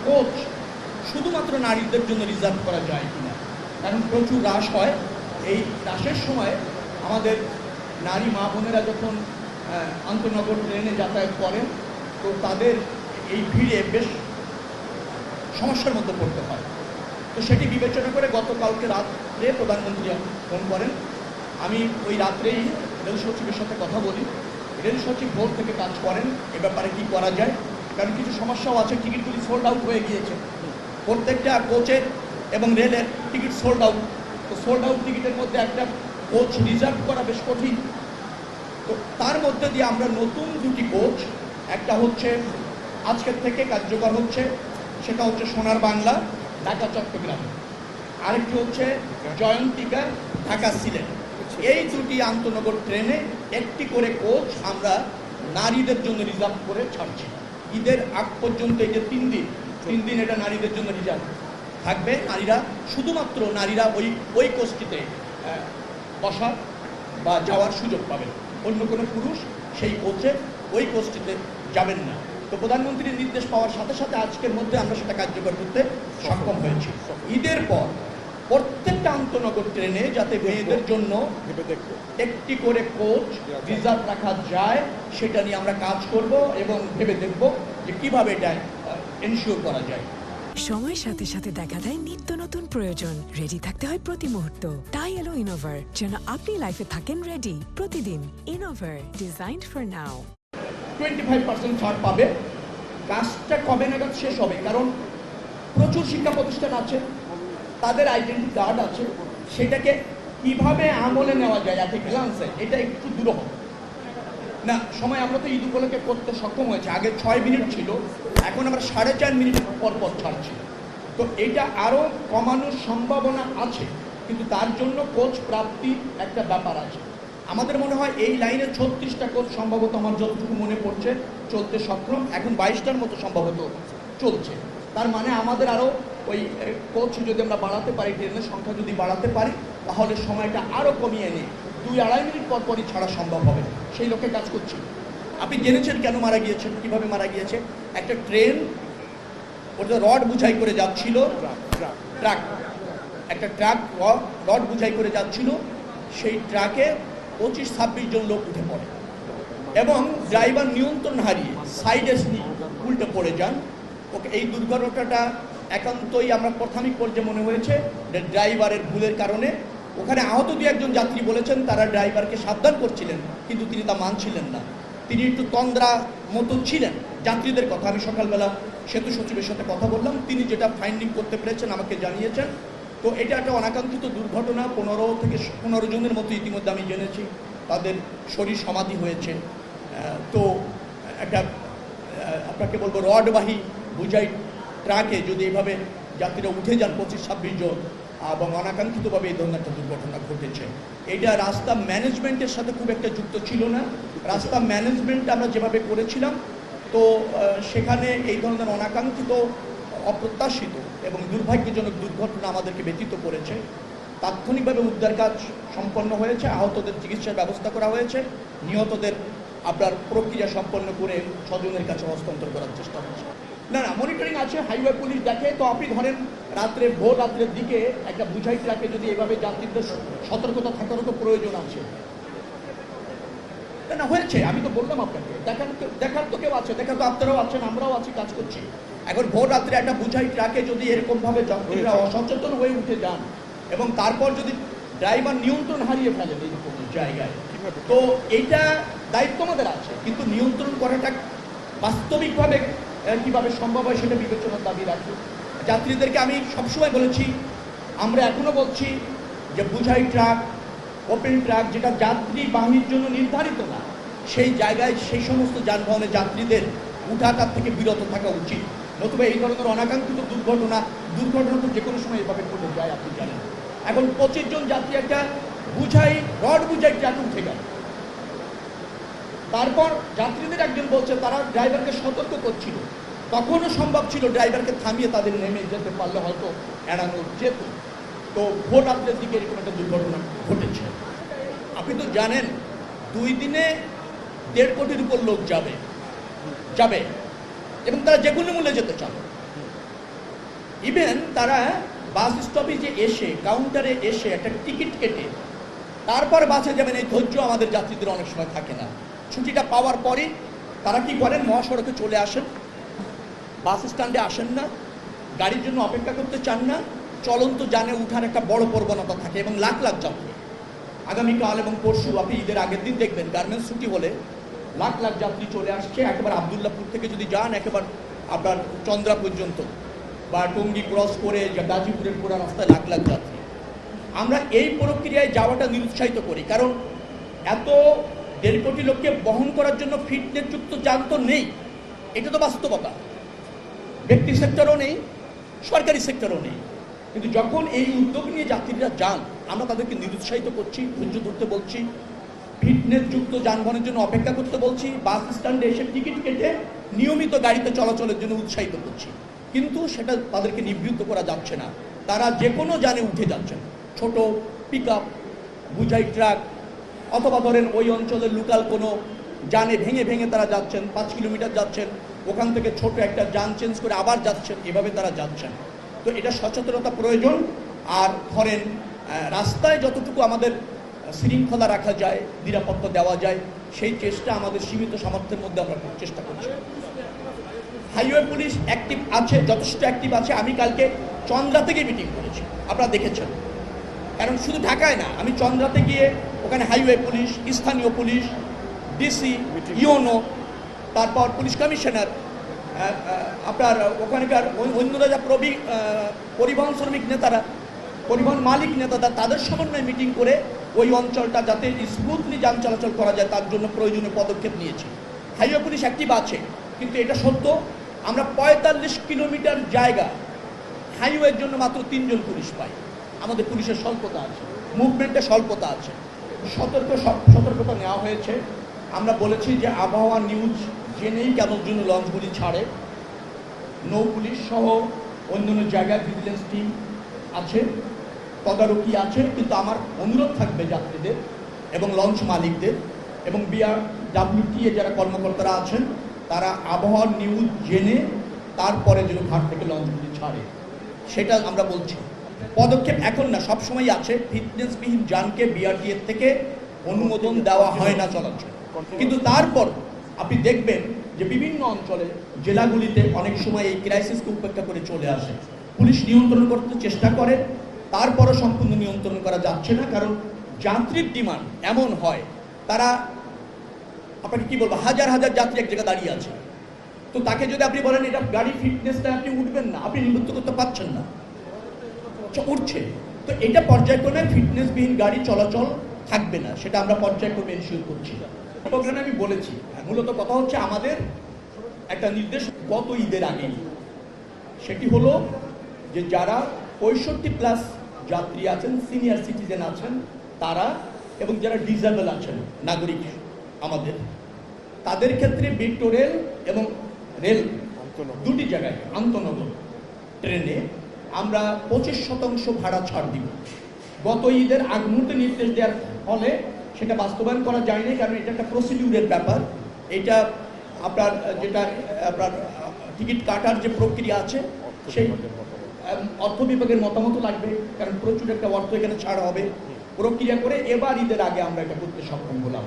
Coach শুধুমাত্র নারীদের জন্য রিজার্ভ করা যায় কিনা, কারণ প্রচুর হ্রাস হয়। এই হ্রাসের সময় আমাদের নারী মা বোনেরা যখন আন্তনগর ট্রেনে যাতায়াত করেন, তো তাদের এই ভিড়ে বেশ সমস্যার মধ্যে পড়তে হয়। তো সেটি বিবেচনা করে গতকালকে রাত্রে প্রধানমন্ত্রী ফোন করেন। আমি ওই রাত্রেই রেল সচিবের সাথে কথা বলি। রেল সচিব ভোর থেকে কাজ করেন এ ব্যাপারে কি করা যায়, কারণ কিছু সমস্যাও আছে। টিকিটগুলি সোল্ড আউট হয়ে গিয়েছে, প্রত্যেকটা কোচের এবং রেলের টিকিট সোল্ড আউট। তো সোল্ড আউট টিকিটের মধ্যে একটা কোচ রিজার্ভ করা বেশ কঠিন। তো তার মধ্যে দিয়ে আমরা নতুন দুটি কোচ, একটা হচ্ছে আজকের থেকে কার্যকর হচ্ছে, সেটা হচ্ছে সোনার বাংলা ঢাকা চট্টগ্রাম, আরেকটি হচ্ছে জয়ন্তিকা ঢাকা সিলেট। এই দুটি আন্তনগর ট্রেনে একটি করে কোচ আমরা নারীদের জন্য রিজার্ভ করে ছাড়ছি। ঈদের আগ পর্যন্ত এই যে 3 দিন এটা নারীদের জন্য রিজার্ভ থাকবে। নারীরা শুধুমাত্র নারীরা ওই কোচটিতে বসার বা যাওয়ার সুযোগ পাবেন, অন্য কোনো পুরুষ সেই কোচে ওই কোচটিতে যাবেন না। তো প্রধানমন্ত্রীর নির্দেশ পাওয়ার সাথে সাথে আজকের মধ্যে আমরা সেটা কার্যকর করতে সক্ষম হয়েছি। ঈদের পর প্রত্যেকটা আন্তনগর ট্রেনে যাতে মেয়েদের জন্য একটি করে কোচ রিজার্ভ রাখা যায়, সেটা নিয়ে আমরা কাজ করব এবং ভেবে দেখব যে কিভাবে এটা এনশিওর করা যায়। সময়ের সাথে সাথে দেখা দেয় নিত্য নতুন প্রয়োজন। রেডি থাকতে হয় প্রতি মুহূর্ত। তাই এলো ইনোভার, যেন আপনি লাইফে থাকেন রেডি প্রতিদিন। Innova, designed for now. 25% ছাড় পাবে। কাজটা কবে নাগাদ শেষ হবে, কারণ প্রচুর শিক্ষা প্রতিষ্ঠান আছে, তাদের আইডেন্টি কার্ড আছে, সেটাকে কিভাবে আমলে নেওয়া যায় এত গ্লান্সে, এটা একটু দুরূহ না। সময় আমরা তো ঈদ উপলক্ষে করতে সক্ষম হয়েছে। আগে 6 মিনিট ছিল, এখন আমরা 4.5 মিনিট পর পর ছাড়ছি। তো এটা আরও কমানোর সম্ভাবনা আছে, কিন্তু তার জন্য কোচ প্রাপ্তির একটা ব্যাপার আছে। আমাদের মনে হয় এই লাইনে 36টা কোচ সম্ভবত, আমার যতটুকু মনে পড়ছে, চলতে সক্ষম। এখন 22টার মতো সম্ভবত চলছে। তার মানে আমাদের আরও ওই কোচ যদি আমরা বাড়াতে পারি, ট্রেনের সংখ্যা যদি বাড়াতে পারি, তাহলে সময়টা আরও কমিয়ে নিয়ে 2-2.5 মিনিট পর পরই ছাড়া সম্ভব হবে। সেই লক্ষ্যে কাজ করছি। আপনি জেনেছেন কেন মারা গিয়েছেন, কিভাবে মারা গিয়েছে? একটা ট্রেন ওটা রড বুঝাই করে যাচ্ছিল, একটা ট্রাক রড বুঝাই করে যাচ্ছিল, সেই ট্রাকে 25-26 জন লোক উঠে পড়ে এবং ড্রাইভার নিয়ন্ত্রণ হারিয়ে সাইডে উল্টে পড়ে যান। ওকে, এই দুর্ঘটনাটা একান্তই আমরা প্রাথমিক পর্যায়ে মনে হয়েছে যে ড্রাইভারের ভুলের কারণে। ওখানে আহত 2-1 যাত্রী বলেছেন তারা ড্রাইভারকে সাবধান করছিলেন, কিন্তু তিনি তা মানছিলেন না। তিনি একটু তন্দ্রা মতো ছিলেন। যাত্রীদের কথা, আমি সকালবেলা সেতু সচিবের সাথে কথা বললাম, তিনি যেটা ফাইন্ডিং করতে পেরেছেন আমাকে জানিয়েছেন। তো এটা একটা অনাকাঙ্ক্ষিত দুর্ঘটনা। 15 থেকে 15 জনের মতো ইতিমধ্যে আমি জেনেছি তাদের শরীর সমাধি হয়েছে। তো একটা আপনাকে বলবো, রডবাহী বুঝাই ট্রাকে যদি এভাবে যাত্রীরা উঠে যান 25-26 জন, এবং অনাকাঙ্ক্ষিতভাবে এই ধরনের একটা দুর্ঘটনা ঘটেছে। এটা রাস্তা ম্যানেজমেন্টের সাথে খুব একটা যুক্ত ছিল না। রাস্তা ম্যানেজমেন্ট আমরা যেভাবে করেছিলাম, তো সেখানে এই ধরনের অনাকাঙ্ক্ষিত, অপ্রত্যাশিত এবং দুর্ভাগ্যজনক দুর্ঘটনা আমাদেরকে ব্যতীত করেছে। তাৎক্ষণিকভাবে উদ্ধার কাজ সম্পন্ন হয়েছে, আহতদের চিকিৎসার ব্যবস্থা করা হয়েছে, নিহতদের আপনার প্রক্রিয়া সম্পন্ন করে স্বজনের কাছে হস্তান্তর করার চেষ্টা হচ্ছে। না, মনিটরিং আছে, হাইওয়ে পুলিশ দেখে। তো আপনি ধরেন ভোর রাত্রের দিকে একটা বুঝাই ট্রাকে যদি এভাবে যাত্রীদের সতর্কতা থাকারও তো প্রয়োজন আছে। না হয়েছে, আমি তো বললাম আপনাকে, দেখার তো কেউ আছে, দেখার তো আপনারাও আছেন, আমরাও আছি, কাজ করছি। এখন ভোর রাত্রে একটা বুঝাই ট্রাকে যদি এরকমভাবে যাত্রীরা অসচেতন হয়ে উঠে যান এবং তারপর যদি ড্রাইভার নিয়ন্ত্রণ হারিয়ে ফেলেন এইরকম জায়গায়, তো এইটা দায়িত্ব আমাদের আছে, কিন্তু নিয়ন্ত্রণ করাটা বাস্তবিকভাবে কীভাবে সম্ভব হয় সেটা বিবেচনার দাবি রাখি। যাত্রীদেরকে আমি সবসময় বলেছি, আমরা এখনও বলছি যে বুঝাই ট্রাক, ওপেন ট্রাক যেটা যাত্রী বাহিনীর জন্য নির্ধারিত না, সেই জায়গায় সেই সমস্ত যানবাহনে যাত্রীদের উঠাটার থেকে বিরত থাকা উচিত। নতুবা এই ধরনের অনাকাঙ্ক্ষিত দুর্ঘটনা তো যে কোনো সময় এভাবে ঘটে যায়, আপনি জানেন। এখন 25 জন যাত্রী একটা রড বুঝাই ট্রাকে উঠে গেল। তারপর যাত্রীদের একজন বলছে তারা ড্রাইভারকে সতর্ক করছিল, তখনও সম্ভব ছিল ড্রাইভারকে থামিয়ে তাদের নেমে যেতে পারলে হয়তো এড়ানো যেত। তো ভোর রাত্রের দিকে এরকম একটা দুর্ঘটনা ঘটেছে। আপনি তো জানেন 2 দিনে 1.5 কোটির উপর লোক যাবে এবং তারা যে কোনো মূল্যে যেতে চান। ইভেন তারা বাস স্টপেজে এসে কাউন্টারে এসে একটা টিকিট কেটে তারপর বাসে যাবেন, এই ধৈর্য আমাদের যাত্রীদের অনেক সময় থাকে না। ছুটিটা পাওয়ার পরে তারা কি করেন, মহাসড়কে চলে আসেন, বাস স্ট্যান্ডে আসেন না, গাড়ির জন্য অপেক্ষা করতে চান না, চলন্ত যানে উঠার একটা বড় প্রবণতা থাকে এবং লাখ লাখ যাত্রী। আগামীকাল এবং পরশু আপনি ঈদের আগের দিন দেখবেন গার্মেন্টস ছুটি হলে লাখ লাখ যাত্রী চলে আসছে। একেবারে আবদুল্লাপুর থেকে যদি যান একেবারে আপনার চন্দ্রা পর্যন্ত বা টঙ্গী ক্রস করে গাজীপুরের পুরা রাস্তায় লাখ লাখ যাত্রী। আমরা এই প্রক্রিয়ায় যাওয়াটা নিরুৎসাহিত করি, কারণ এত 1.5 কোটি লোককে বহন করার জন্য ফিটনেসযুক্ত যান তো নেই, এটা তো বাস্তবতা। ব্যক্তি সেক্টরও নেই, সরকারি সেক্টরও নেই। কিন্তু যখন এই উদ্যোগ নিয়ে যাত্রীরা যান, আমরা তাদেরকে নিরুৎসাহিত করছি, ধৈর্য ধরতে বলছি, ফিটনেসযুক্ত যানবাহনের জন্য অপেক্ষা করতে বলছি, বাস স্ট্যান্ডে এসে টিকিট কেটে নিয়মিত গাড়িতে চলাচলের জন্য উৎসাহিত করছি। কিন্তু সেটা তাদেরকে নিবৃত্ত করা যাচ্ছে না। তারা যে কোনো যানে উঠে যাচ্ছেন, ছোট পিক আপ, বুঝাই ট্রাক, অথবা ধরেন ওই অঞ্চলের লোকাল কোনো যানে ভেঙে ভেঙে তারা যাচ্ছেন, 5 কিলোমিটার যাচ্ছেন, ওখান থেকে ছোট একটা যান চেঞ্জ করে আবার যাচ্ছেন, এভাবে তারা যাচ্ছেন। তো এটা সচেতনতা প্রয়োজন। আর ধরেন রাস্তায় যতটুকু আমাদের শৃঙ্খলা রাখা যায়, নিরাপত্তা দেওয়া যায়, সেই চেষ্টা আমাদের সীমিত সামর্থ্যের মধ্যে আমরা চেষ্টা করছি। হাইওয়ে পুলিশ অ্যাক্টিভ আছে, যথেষ্ট অ্যাক্টিভ আছে। আমি কালকে চন্দ্রা থেকে মিটিং করেছি, আপনারা দেখেছেন। কারণ শুধু ঢাকায় না, আমি চন্দ্রাতে গিয়ে ওখানে হাইওয়ে পুলিশ, স্থানীয় পুলিশ, ডিসি, ইউনো, তারপর পুলিশ কমিশনার, আপনার ওখানকার অন্যরা যা পরিবহন শ্রমিক নেতারা, পরিবহন মালিক নেতারা, তাদের সমন্বয়ে মিটিং করে ওই অঞ্চলটা যাতে স্মুথলি যান চলাচল করা যায় তার জন্য প্রয়োজনীয় পদক্ষেপ নিয়েছি। হাইওয়ে পুলিশ অ্যাক্টিভ আছে, কিন্তু এটা সত্য আমরা 45 কিলোমিটার জায়গা হাইওয়ের জন্য মাত্র 3 জন পুলিশ পাই। আমাদের পুলিশের স্বল্পতা আছে, মুভমেন্টের স্বল্পতা আছে। সতর্কতা নেওয়া হয়েছে। আমরা বলেছি যে আবহাওয়া নিউজ জেনেই কেমন জন্য লঞ্চগুলি ছাড়ে। নৌ পুলিশ সহ অন্যান্য জায়গায় ভিজিলেন্স টিম আছে, তদারকি আছে। কিন্তু আমার অনুরোধ থাকবে যাত্রীদের এবং লঞ্চ মালিকদের এবং BRWTA যারা কর্মকর্তারা আছেন, তারা আবহাওয়ার নিউজ জেনে তারপরে যেন ঘাট থেকে লঞ্চগুলি ছাড়ে, সেটা আমরা বলছি। পদক্ষেপ এখন না, সবসময় আছে। ফিটনেসবিহীন যানকে BRTA থেকে অনুমোদন দেওয়া হয় না চলাচল। কিন্তু তারপর আপনি দেখবেন যে বিভিন্ন অঞ্চলে, জেলাগুলিতে অনেক সময় এই ক্রাইসিসকে উপেক্ষা করে চলে আসে। পুলিশ নিয়ন্ত্রণ করতে চেষ্টা করে, তারপরও সম্পূর্ণ নিয়ন্ত্রণ করা যাচ্ছে না। কারণ যাত্রীর ডিমান্ড এমন হয়, তারা আপনাকে কি বলবো, হাজার হাজার যাত্রী এক জায়গায় দাঁড়িয়ে আছে। তো তাকে যদি আপনি বলেন এটা গাড়ি ফিটনেসটা আপনি উঠবেন না, আপনি নিবৃত্ত করতে পারছেন না, উঠছে। তো এটা পর্যায়ক্রমে ফিটনেসবিহীন গাড়ি চলাচল থাকবে না, সেটা আমরা পর্যায়ক্রমে এনশিওর করছি। প্রোগ্রামে আমি বলেছি, মূলত কথা হচ্ছে আমাদের একটা নির্দেশ গত ঈদের আগে, সেটি হলো যে যারা 65+ যাত্রী আছেন, সিনিয়র সিটিজেন আছেন তারা, এবং যারা ডিসেবল আছেন নাগরিক আমাদের, তাদের ক্ষেত্রে মেট্রো রেল এবং রেল দুটি জায়গায় আন্তনগর ট্রেনে আমরা 25% ভাড়া ছাড় দিব। গত ঈদের আগ মুহূর্তে নির্দেশ দেওয়ার ফলে সেটা বাস্তবায়ন করা যায়নি, কারণ এটা একটা প্রসিডিউরের ব্যাপার। এটা আপনার যেটা আপনার টিকিট কাটার যে প্রক্রিয়া আছে, সেই অর্থ বিভাগের মতামত লাগবে, কারণ প্রচুর একটা অর্থ এখানে ছাড় হবে। প্রক্রিয়া করে এবার ঈদের আগে আমরা এটা করতে সক্ষম হলাম।